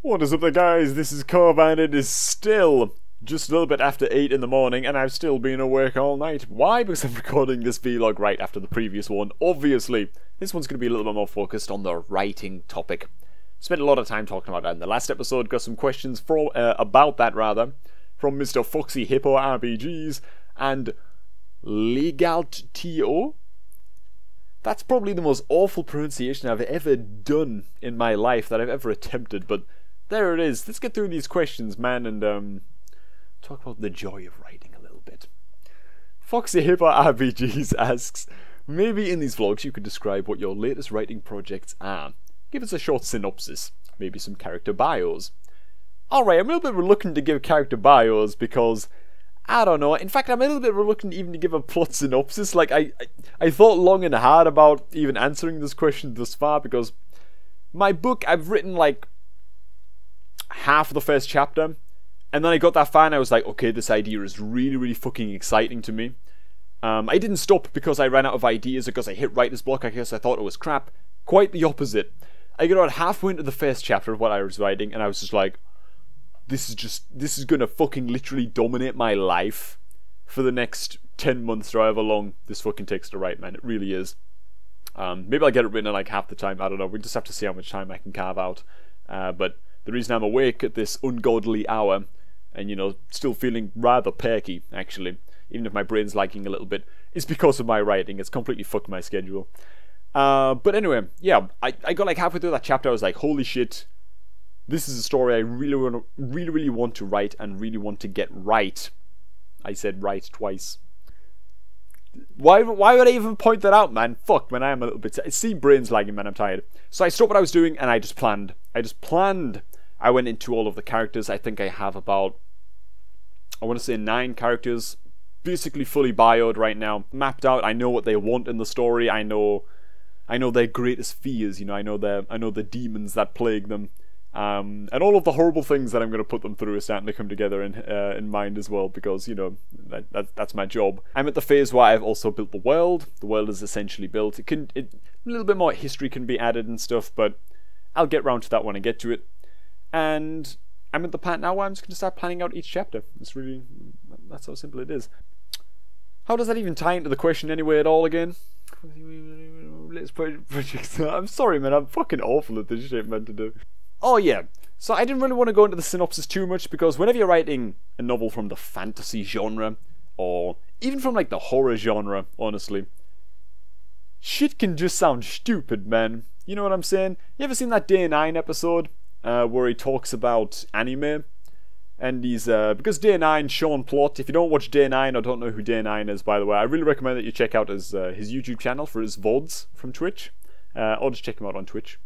What is up there, guys? This is Cobrak and it is still just a little bit after 8 in the morning and I've still been awake all night. Why? Because I'm recording this vlog right after the previous one. Obviously, this one's going to be a little bit more focused on the writing topic. Spent a lot of time talking about that in the last episode. Got some questions about that from Mr. Foxy Hippo RPGs and Legaltio. That's probably the most awful pronunciation I've ever done in my life that I've ever attempted, but there it is. Let's get through these questions, man, and talk about the joy of writing a little bit. Foxy Hippo RPGs asks, maybe in these vlogs you could describe what your latest writing projects are. Give us a short synopsis, maybe some character bios. Alright, I'm a little bit reluctant to give character bios because, I don't know, in fact I'm a little bit reluctant even to give a plot synopsis. Like, I thought long and hard about even answering this question thus far because my book, I've written like half of the first chapter, and then I got that far and I was like, okay, this idea is really, really fucking exciting to me. I didn't stop because I ran out of ideas, because I hit writer's block. I guess I thought it was crap. Quite the opposite. I got about halfway into the first chapter of what I was writing, and I was just like, this is gonna fucking literally dominate my life for the next 10 months or however long this fucking takes to write, man. It really is. Maybe I'll get it written in like half the time. I don't know. We just have to see how much time I can carve out. But the reason I'm awake at this ungodly hour, and you know, still feeling rather perky, actually, even if my brain's lagging a little bit, is because of my writing. It's completely fucked my schedule. But anyway, yeah, I got like halfway through that chapter. I was like, holy shit, this is a story I really want to write and really want to get right. I said right twice. Why would I even point that out, man? Fuck, man, I am a little bit... See, brain's lagging, man, I'm tired. So I stopped what I was doing and I just planned. I went into all of the characters. I think I have about, I want to say 9 characters, basically fully bioed right now, mapped out. I know what they want in the story. I know their greatest fears. You know, I know the demons that plague them, and all of the horrible things that I'm going to put them through are starting to come together in mind as well, because you know that's my job. I'm at the phase where I've also built the world. The world is essentially built. A little bit more history can be added and stuff, but I'll get round to that when I get to it. And I'm at the part now where I'm just going to start planning out each chapter. That's how simple it is. How does that even tie into the question anyway at all again? I'm sorry, man, I'm fucking awful at this shit, man, to do. Oh yeah, so I didn't really want to go into the synopsis too much, because whenever you're writing a novel from the fantasy genre, or even from like the horror genre, honestly, shit can just sound stupid, man. You know what I'm saying? You ever seen that Day 9 episode? Where he talks about anime, and he's because Day 9, Sean Plott. If you don't watch Day 9 or don't know who Day 9 is, by the way, I really recommend that you check out his YouTube channel for his VODs from Twitch, or just check him out on Twitch.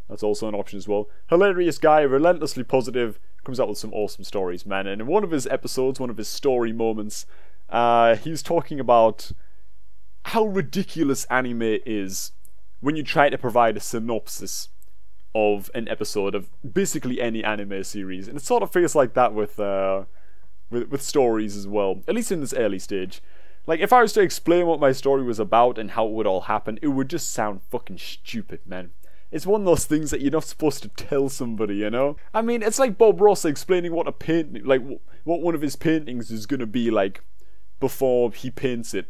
That's also an option as well. Hilarious guy, relentlessly positive, comes out with some awesome stories, man. And in one of his episodes, one of his story moments, he's talking about how ridiculous anime is when you try to provide a synopsis of an episode of basically any anime series, and it sort of feels like that with stories as well, at least in this early stage. Like, if I was to explain what my story was about and how it would all happen, it would just sound fucking stupid, man. It's one of those things that you're not supposed to tell somebody, you know? I mean, it's like Bob Ross explaining what a painting, like what one of his paintings is gonna be like before he paints it.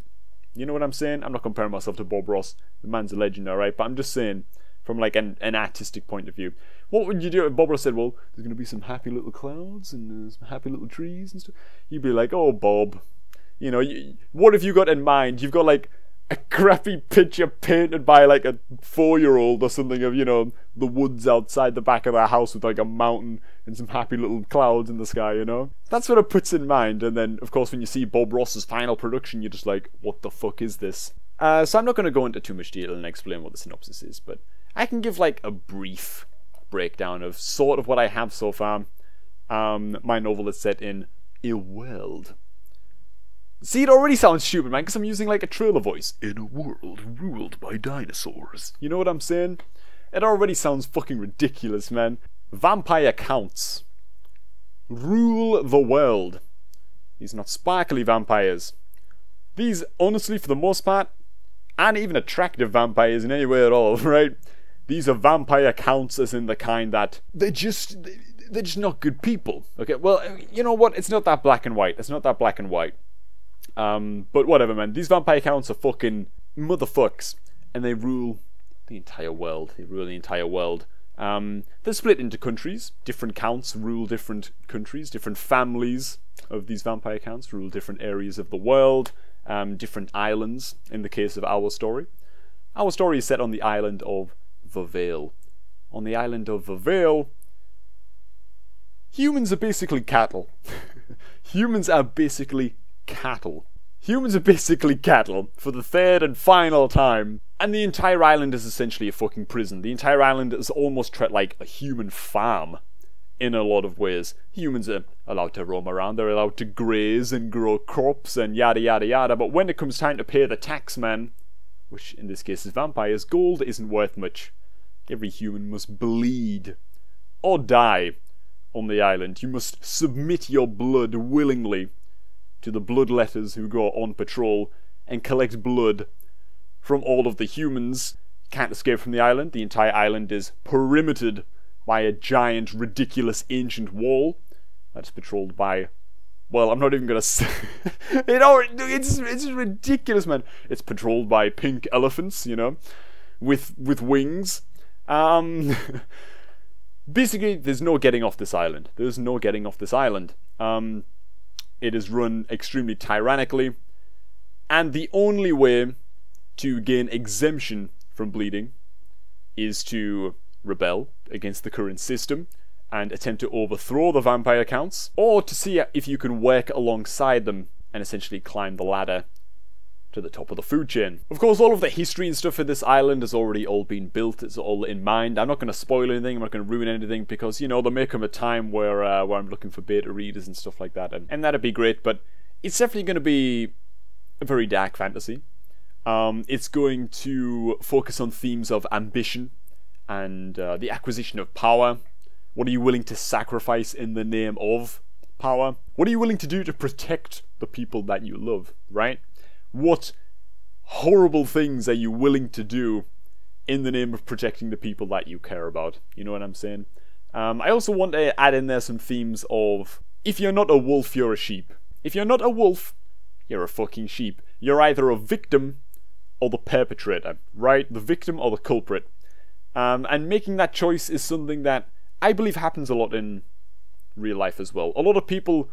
You know what I'm saying? I'm not comparing myself to Bob Ross. The man's a legend, alright? But I'm just saying, from like an artistic point of view, what would you do if Bob Ross said, well, there's going to be some happy little clouds and some happy little trees and stuff? You'd be like, oh, Bob, you know, what have you got in mind? You've got like a crappy picture painted by like a 4-year-old or something of, you know, the woods outside the back of their house with like a mountain and some happy little clouds in the sky, you know? That's what it puts in mind. And then, of course, when you see Bob Ross's final production, you're just like, what the fuck is this? So I'm not going to go into too much detail and explain what the synopsis is, but I can give like a brief breakdown of sort of what I have so far. My novel is set in a world. See, it already sounds stupid, man, because I'm using like a trailer voice. In a world ruled by dinosaurs. You know what I'm saying? It already sounds fucking ridiculous, man. Vampire counts. Rule the world. These are not sparkly vampires. These, honestly, for the most part, aren't even attractive vampires in any way at all, right? These are vampire counts, as in the kind that they they're just not good people. Okay, well, you know what? It's not that black and white. It's not that black and white. But whatever, man. These vampire counts are fucking motherfucks, and they rule the entire world. They rule the entire world. They're split into countries. Different counts rule different countries. Different families of these vampire counts rule different areas of the world. Different islands, in the case of our story. Our story is set on the island of the Vale. On the island of the Vale, humans are basically cattle. Humans are basically cattle. Humans are basically cattle for the third and final time. And the entire island is essentially a fucking prison. The entire island is almost treated like a human farm in a lot of ways. Humans are allowed to roam around, they're allowed to graze and grow crops and yada yada yada, but when it comes time to pay the tax man, which in this case is vampires, gold isn't worth much. Every human must bleed or die on the island. You must submit your blood willingly to the bloodletters who go on patrol and collect blood from all of the humans. Can't escape from the island. The entire island is perimetered by a giant, ridiculous, ancient wall that's patrolled by... Well, I'm not even gonna say... it's ridiculous, man. It's patrolled by pink elephants, you know, with wings. Basically, there's no getting off this island. There's no getting off this island. It is run extremely tyrannically, and the only way to gain exemption from bleeding is to rebel against the current system and attempt to overthrow the vampire counts, or to see if you can work alongside them and essentially climb the ladder to the top of the food chain. Of course, all of the history and stuff for this island has already all been built. It's all in mind. I'm not going to spoil anything. I'm not going to ruin anything because, you know, there may come a time where I'm looking for beta readers and stuff like that, and that'd be great. But it's definitely going to be a very dark fantasy. It's going to focus on themes of ambition and the acquisition of power. What are you willing to sacrifice in the name of power? What are you willing to do to protect the people that you love, right? What horrible things are you willing to do in the name of protecting the people that you care about? You know what I'm saying? I also want to add in there some themes of, if you're not a wolf, you're a sheep. If you're not a wolf, you're a fucking sheep. You're either a victim or the perpetrator, right? The victim or the culprit. And making that choice is something that I believe happens a lot in real life as well. A lot of people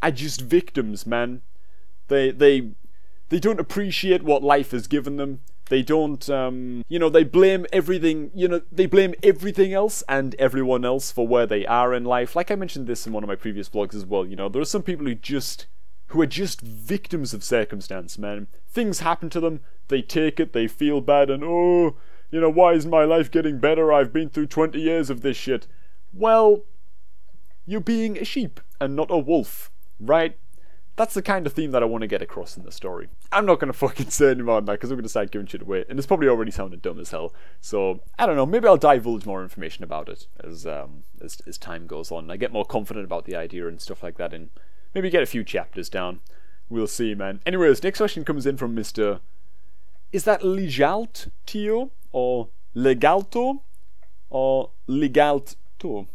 are just victims, man. They don't appreciate what life has given them. They don't, you know, they blame everything, you know, they blame everything else and everyone else for where they are in life. Like I mentioned this in one of my previous vlogs as well, you know, there are some people who are just victims of circumstance, man. Things happen to them, they take it, they feel bad, and oh, you know, why isn't my life getting better? I've been through 20 years of this shit. Well, you're being a sheep and not a wolf, right? That's the kind of theme that I want to get across in the story. I'm not going to fucking say any more on that because I'm going to start giving shit away, and it's probably already sounded dumb as hell. So, I don't know, maybe I'll divulge more information about it as time goes on. I get more confident about the idea and stuff like that, and maybe get a few chapters down. We'll see, man. Anyways, next question comes in from Mr... Is that Legalt Tio? Or Legalto? Or Legalto?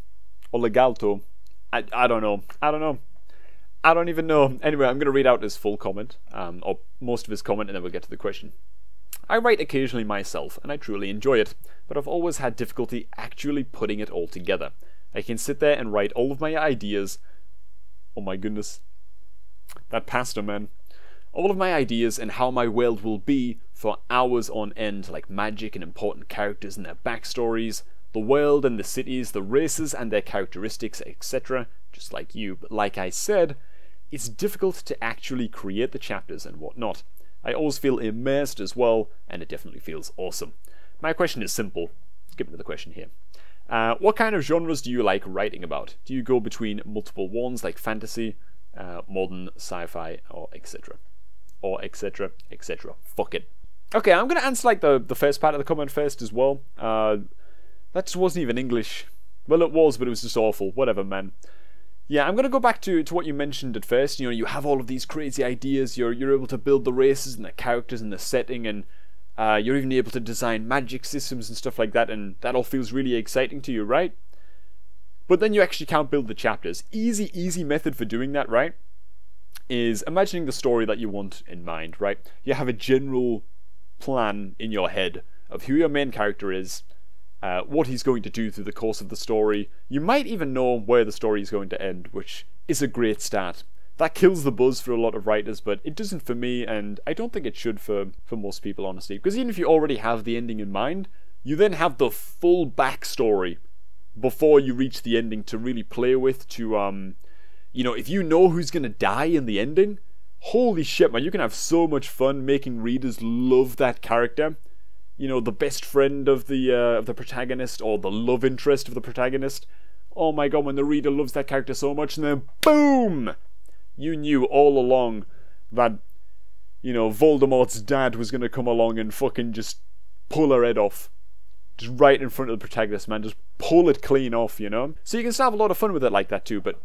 Or Legalto? I don't know. I don't even know. Anyway, I'm going to read out his full comment, or most of his comment, and then we'll get to the question. I write occasionally myself, and I truly enjoy it, but I've always had difficulty actually putting it all together. I can sit there and write all of my ideas. Oh my goodness. That pasta, man. All of my ideas and how my world will be for hours on end, like magic and important characters and their backstories, the world and the cities, the races and their characteristics, etc., just like you. But like I said, it's difficult to actually create the chapters and whatnot. I always feel immersed as well, and it definitely feels awesome. My question is simple. Let's get into the question here. What kind of genres do you like writing about? Do you go between multiple ones like fantasy, modern, sci-fi, or etc.? Or etc., etc. Fuck it. Okay, I'm going to answer like the first part of the comment first as well. That just wasn't even English. Well, it was, but it was just awful. Whatever, man. Yeah, I'm going to go back to what you mentioned at first. You know, you have all of these crazy ideas. You're able to build the races and the characters and the setting, and you're even able to design magic systems and stuff like that, and that all feels really exciting to you, right? But then you actually can't build the chapters. Easy method for doing that, right, is imagining the story that you want in mind, right? You have a general plan in your head of who your main character is, what he's going to do through the course of the story. You might even know where the story is going to end, which is a great start. That kills the buzz for a lot of writers, but it doesn't for me, and I don't think it should for most people, honestly. Because even if you already have the ending in mind, you then have the full backstory before you reach the ending to really play with, to, you know, if you know who's gonna die in the ending, holy shit, man, you can have so much fun making readers love that character. You know, the best friend of the protagonist, or the love interest of the protagonist. Oh my god, when the reader loves that character so much, and then boom! You knew all along that, you know, Voldemort's dad was gonna come along and fucking just pull her head off. Just right in front of the protagonist, man. Just pull it clean off, you know? So you can still have a lot of fun with it like that too, but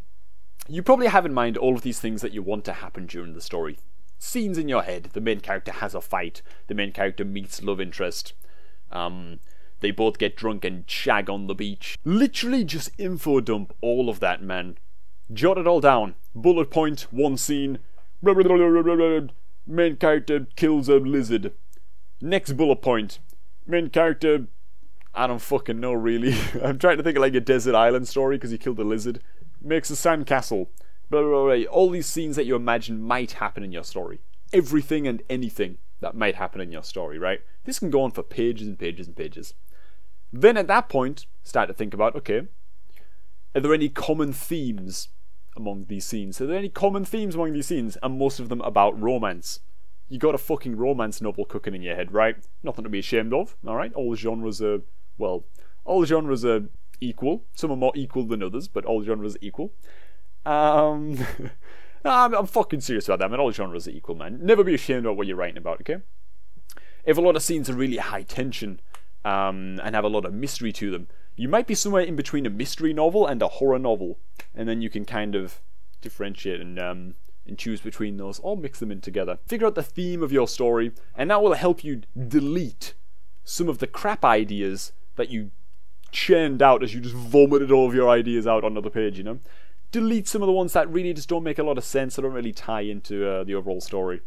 you probably have in mind all of these things that you want to happen during the story. Scenes in your head. The main character has a fight. The main character meets love interest. They both get drunk and shag on the beach. Literally just info dump all of that, man. Jot it all down. Bullet point, one scene. Main character kills a lizard. Next bullet point. Main character... I don't fucking know, really. I'm trying to think of like a desert island story because he killed a lizard. Makes a sandcastle. Blah, blah, blah, blah. All these scenes that you imagine might happen in your story. Everything and anything that might happen in your story, right? This can go on for pages and pages and pages. Then at that point, start to think about, okay, are there any common themes among these scenes? Are there any common themes among these scenes? And most of them about romance. You got a fucking romance novel cooking in your head, right? Nothing to be ashamed of, alright? All genres are, well, all genres are equal. Some are more equal than others, but all genres are equal. I'm fucking serious about that, man. All genres are equal, man. Never be ashamed about what you're writing about, okay? If a lot of scenes are really high tension, and have a lot of mystery to them, you might be somewhere in between a mystery novel and a horror novel, and then you can kind of differentiate and choose between those, or mix them in together. Figure out the theme of your story, and that will help you delete some of the crap ideas that you churned out as you just vomited all of your ideas out onto the page, you know? Delete some of the ones that really just don't make a lot of sense, or don't really tie into the overall story.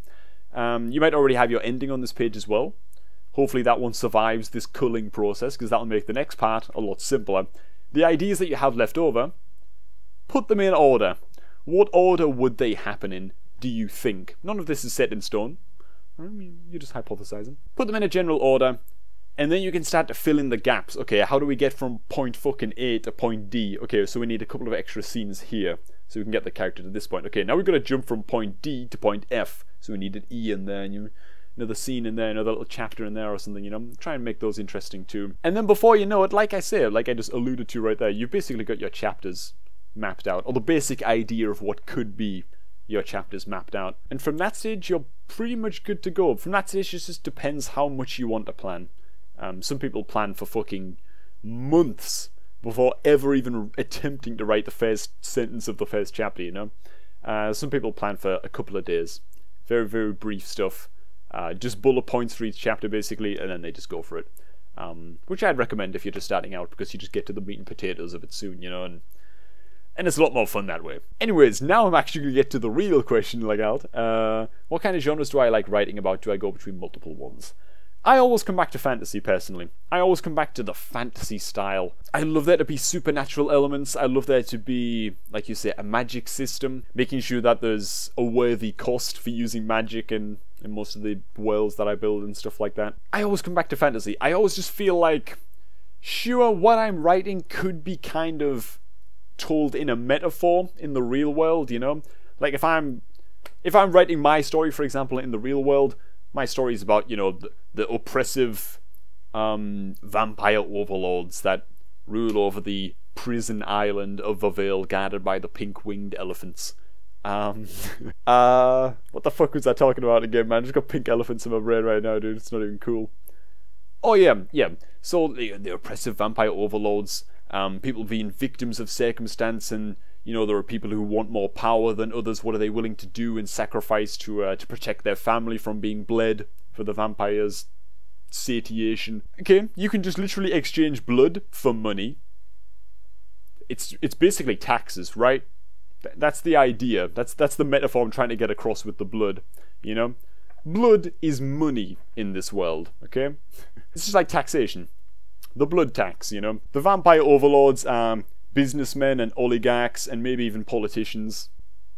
You might already have your ending on this page as well. Hopefully that one survives this culling process, because that'll make the next part a lot simpler. The ideas that you have left over, put them in order. What order would they happen in, do you think? None of this is set in stone. You're just hypothesizing. Put them in a general order, and then you can start to fill in the gaps. Okay, how do we get from point fucking A to point D? Okay, so we need a couple of extra scenes here, so we can get the character to this point. Okay, now we've got to jump from point D to point F, so we need an E in there, and another scene in there, another little chapter in there or something, you know? Try and make those interesting too. And then before you know it, like I say, like I just alluded to right there, you've basically got your chapters mapped out, or the basic idea of what could be your chapters mapped out. And from that stage, you're pretty much good to go. From that stage, it just depends how much you want to plan. Some people plan for fucking months before ever even attempting to write the first sentence of the first chapter, you know? Some people plan for a couple of days. Very, very brief stuff. Just bullet points for each chapter, basically, and then they just go for it. Which I'd recommend if you're just starting out, because you just get to the meat and potatoes of it soon, you know, and it's a lot more fun that way. Anyways, now I'm actually going to get to the real question, like out. What kind of genres do I like writing about? Do I go between multiple ones? I always come back to fantasy, personally. I always come back to the fantasy style. I love there to be supernatural elements. I love there to be, like you say, a magic system, making sure that there's a worthy cost for using magic in most of the worlds that I build and stuff like that. I always come back to fantasy. I always just feel like, sure, what I'm writing could be kind of told in a metaphor in the real world, you know? Like if I'm writing my story, for example, in the real world, my story is about, you know, the oppressive vampire overlords that rule over the prison island of Vavale, guarded by the pink-winged elephants. What the fuck was I talking about again, man? I just got pink elephants in my brain right now, dude. It's not even cool. Oh yeah. So the oppressive vampire overlords, people being victims of circumstance, and you know, there are people who want more power than others. What are they willing to do and sacrifice to protect their family from being bled for the vampires' satiation? Okay, you can just literally exchange blood for money. it's basically taxes, right? That's the idea. That's the metaphor I'm trying to get across with the blood. You know, blood is money in this world. Okay, it's just like taxation, the blood tax. You know, the vampire overlords are businessmen and oligarchs and maybe even politicians.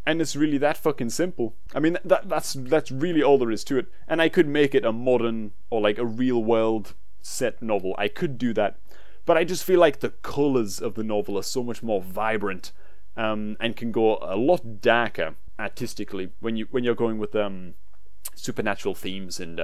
And it's really that fucking simple. I mean, that's really all there is to it. And I could make it a modern or like a real world set novel. I could do that. But I just feel like the colours of the novel are so much more vibrant, and can go a lot darker artistically when you're going with supernatural themes and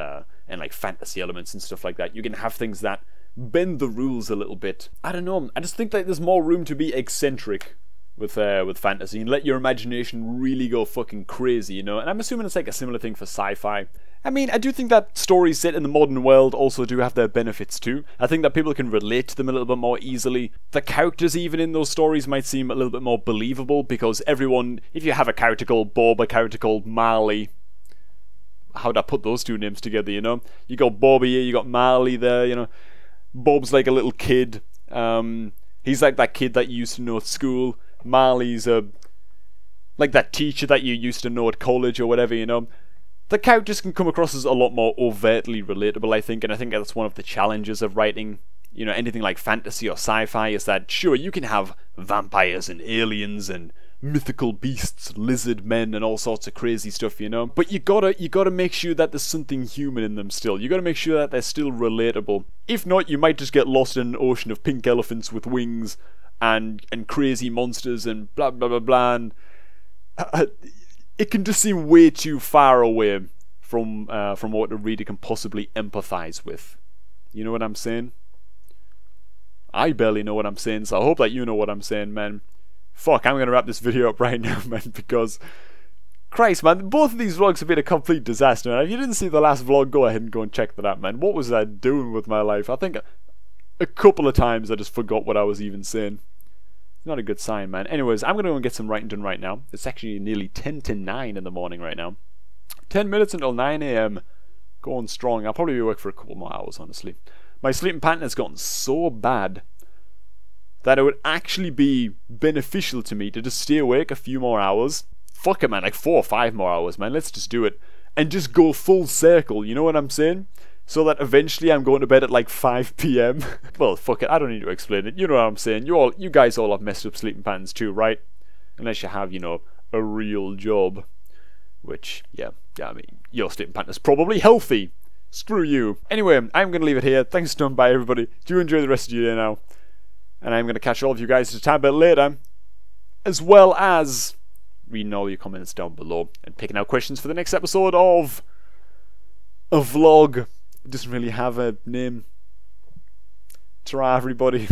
like fantasy elements and stuff like that. You can have things that bend the rules a little bit. I don't know. I just think that there's more room to be eccentric with fantasy and let your imagination really go fucking crazy, you know. And I'm assuming it's like a similar thing for sci-fi. I mean, I do think that stories set in the modern world also do have their benefits too. I think that people can relate to them a little bit more easily. The characters even in those stories might seem a little bit more believable because everyone, if you have a character called Bob, a character called Marley, how'd I put those two names together, you know? You got Bobby here, you got Marley there, you know. Bob's like a little kid. He's like that kid that you used to know at school. Marley's like that teacher that you used to know at college or whatever, you know. The characters can come across as a lot more overtly relatable, I think, and I think that's one of the challenges of writing, you know, anything like fantasy or sci-fi, is that, sure, you can have vampires and aliens and mythical beasts, lizard men, and all sorts of crazy stuff, you know, but you gotta make sure that there's something human in them still. You gotta make sure that they're still relatable. If not, you might just get lost in an ocean of pink elephants with wings and crazy monsters and blah blah blah blah, and it can just seem way too far away from what a reader can possibly empathize with. You know what I'm saying? I barely know what I'm saying, so I hope that you know what I'm saying, man. Fuck, I'm gonna wrap this video up right now, man, because Christ, man, both of these vlogs have been a complete disaster, man. If you didn't see the last vlog, go ahead and go and check that out, man. What was I doing with my life? I think a couple of times I just forgot what I was even saying. Not a good sign, man. Anyways, I'm gonna go and get some writing done right now. It's actually nearly 10 to 9 in the morning right now. 10 minutes until 9 AM. Going strong. I'll probably be awake for a couple more hours, honestly. My sleeping pattern has gotten so bad that it would actually be beneficial to me to just stay awake a few more hours. Fuck it, man, like 4 or 5 more hours, man. Let's just do it. And just go full circle, you know what I'm saying? So that eventually I'm going to bed at like 5 PM. Well, fuck it, I don't need to explain it. You know what I'm saying. You guys all have messed up sleeping patterns too, right? Unless you have, you know, a real job. Which, yeah, I mean, your sleeping pattern is probably healthy. Screw you. Anyway, I'm going to leave it here. Thanks for stopping by, everybody. Do enjoy the rest of your day now. And I'm going to catch all of you guys a tad bit later. As well as reading all your comments down below and picking out questions for the next episode of a vlog. It doesn't really have a name. Ta-ra, everybody.